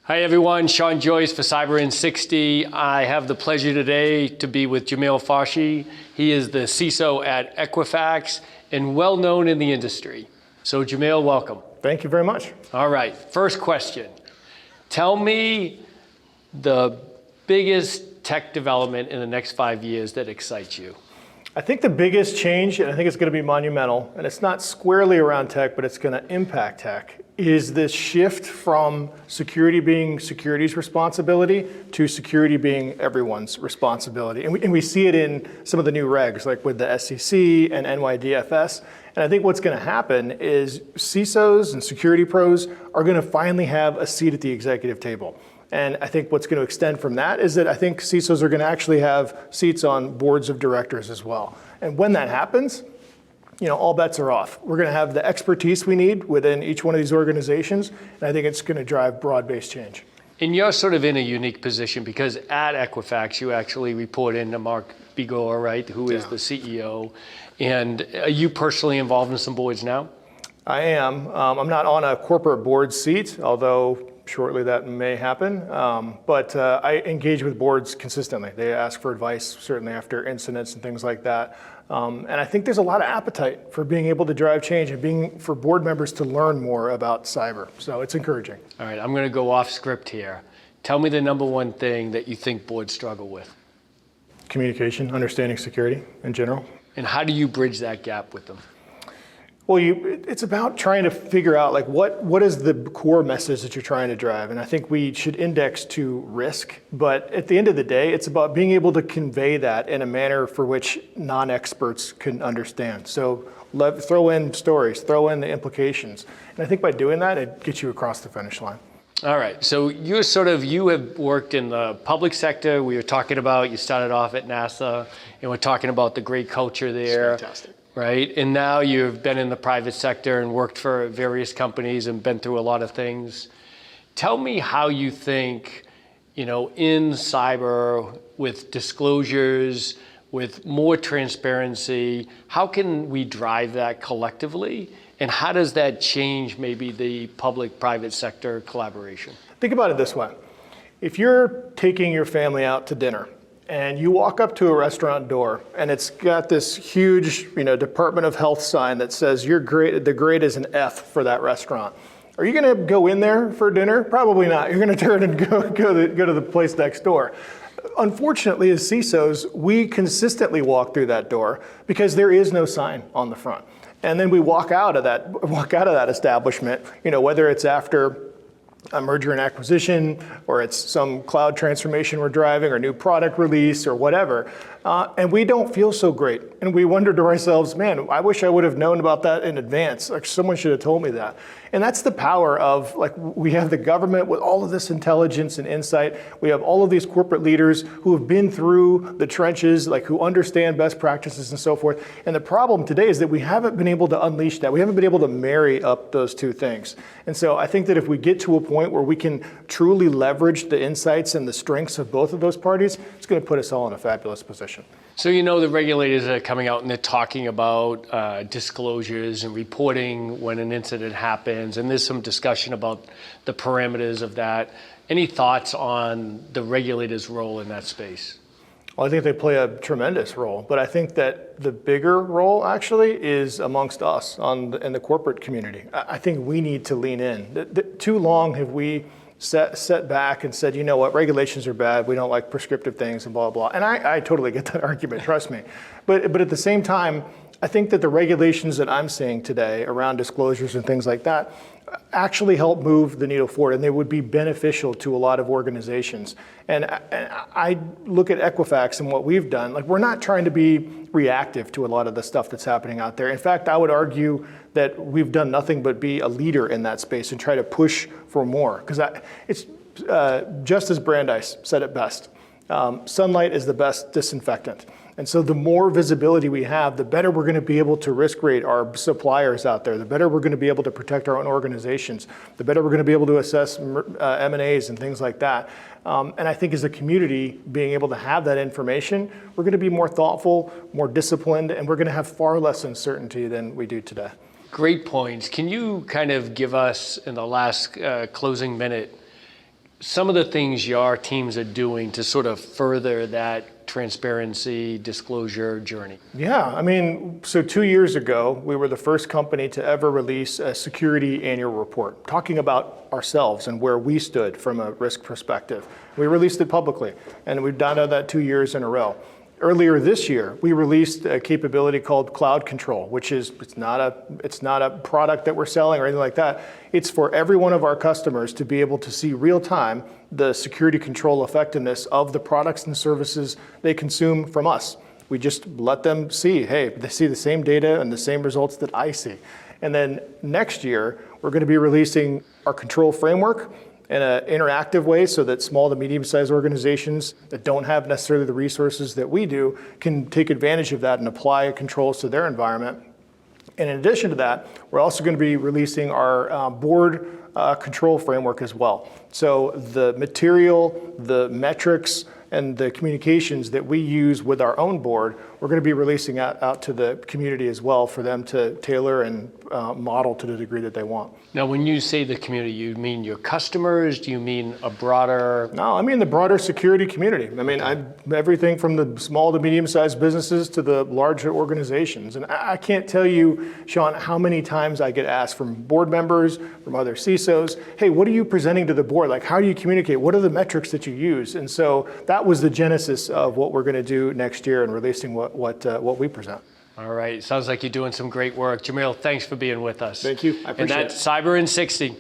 Hi everyone, Sean Joyce for Cyber in 60. I have the pleasure today to be with Jamil Farshchi. He is the CISO at Equifax and well known in the industry. So Jamil, welcome. Thank you very much. All right, first question. Tell me the biggest tech development in the next 5 years that excites you. I think the biggest change, and I think it's going to be monumental, and it's not squarely around tech, but it's going to impact tech, is this shift from security being security's responsibility to security being everyone's responsibility. And we see it in some of the new regs, like with the SEC and NYDFS. And I think what's going to happen is CISOs and security pros are going to finally have a seat at the executive table. And I think what's going to extend from that is that I think CISOs are going to actually have seats on boards of directors as well. And when that happens, all bets are off. We're going to have the expertise we need within each one of these organizations, and I think it's going to drive broad-based change. And you're sort of in a unique position because at Equifax, you actually report into Mark Begor, right, who is the CEO. And are you personally involved in some boards now? I am. I'm not on a corporate board seat, although shortly that may happen. But I engage with boards consistently. They ask for advice, certainly after incidents and things like that. And I think there's a lot of appetite for being able to drive change and for board members to learn more about cyber. So it's encouraging. All right, I'm going to go off script here. Tell me the number one thing that you think boards struggle with. Communication, understanding security in general. And how do you bridge that gap with them? Well, it's about trying to figure out what is the core message that you're trying to drive. And I think we should index to risk. But at the end of the day, it's about being able to convey that in a manner for which non-experts can understand. So throw in stories, throw in the implications. And I think by doing that, it gets you across the finish line. All right, so you have worked in the public sector. We were talking about, you started off at NASA, and we're talking about the great culture there. It's fantastic. Right, and now you've been in the private sector and worked for various companies and been through a lot of things. Tell me how you think, in cyber, with disclosures, with more transparency, how can we drive that collectively? And how does that change maybe the public-private sector collaboration? Think about it this way. If you're taking your family out to dinner, and you walk up to a restaurant door and it's got this huge, Department of Health sign that says the grade is an F for that restaurant. Are you going to go in there for dinner? Probably not. You're going to turn and go to the place next door. Unfortunately, as CISOs, we consistently walk through that door because there is no sign on the front. And then we walk out of that establishment, whether it's after a merger and acquisition, or it's some cloud transformation we're driving, or new product release, or whatever, and we don't feel so great. And we wonder to ourselves, man, I wish I would have known about that in advance. Someone should have told me that. And that's the power of, we have the government with all of this intelligence and insight. We have all of these corporate leaders who have been through the trenches, who understand best practices and so forth. And the problem today is that we haven't been able to unleash that. We haven't been able to marry up those two things. And so I think that if we get to a point where we can truly leverage the insights and the strengths of both of those parties, it's going to put us all in a fabulous position. So the regulators are coming out and they're talking about disclosures and reporting when an incident happens, and there's some discussion about the parameters of that. Any thoughts on the regulators' role in that space? Well, I think they play a tremendous role, but I think that the bigger role actually is amongst us in the corporate community. I think we need to lean in. Too long have we set back and said, regulations are bad, we don't like prescriptive things and blah, blah. And I totally get that argument, trust me. But at the same time, I think that the regulations that I'm seeing today around disclosures and things like that actually help move the needle forward, and they would be beneficial to a lot of organizations. And I look at Equifax and what we've done, we're not trying to be reactive to a lot of the stuff that's happening out there. In fact, I would argue that we've done nothing but be a leader in that space and try to push for more. Because it's Justice Brandeis said it best. Sunlight is the best disinfectant. And so the more visibility we have, the better we're going to be able to risk rate our suppliers out there, the better we're going to be able to protect our own organizations, the better we're going to be able to assess M&As and things like that. And I think as a community, being able to have that information, we're going to be more thoughtful, more disciplined, and we're going to have far less uncertainty than we do today. Great points. Can you kind of give us, in the last closing minute, some of the things your teams are doing to sort of further that transparency, disclosure journey? Yeah, I mean, so 2 years ago, we were the first company to ever release a security annual report, talking about ourselves and where we stood from a risk perspective. We released it publicly, and we've done that 2 years in a row. Earlier this year, we released a capability called Cloud Control, which is, it's not a product that we're selling or anything like that. It's for every one of our customers to be able to see real time the security control effectiveness of the products and services they consume from us. We just let them see, hey, they see the same data and the same results that I see. And then next year, we're going to be releasing our control framework in an interactive way so that small to medium-sized organizations that don't have necessarily the resources that we do can take advantage of that and apply controls to their environment. And in addition to that, we're also going to be releasing our board control framework as well. So the material, the metrics, and the communications that we use with our own board, we're going to be releasing out to the community as well for them to tailor and model to the degree that they want. Now, when you say the community, you mean your customers? Do you mean a broader? No, I mean the broader security community. I mean, everything from the small to medium-sized businesses to the larger organizations. And I can't tell you, Sean, how many times I get asked from board members, from other CISOs, hey, what are you presenting to the board? Like, how do you communicate? What are the metrics that you use? And so that was the genesis of what we're going to do next year and releasing what we present. All right, sounds like you're doing some great work. Jamil, thanks for being with us. Thank you, I appreciate it. And that's Cyber in 60.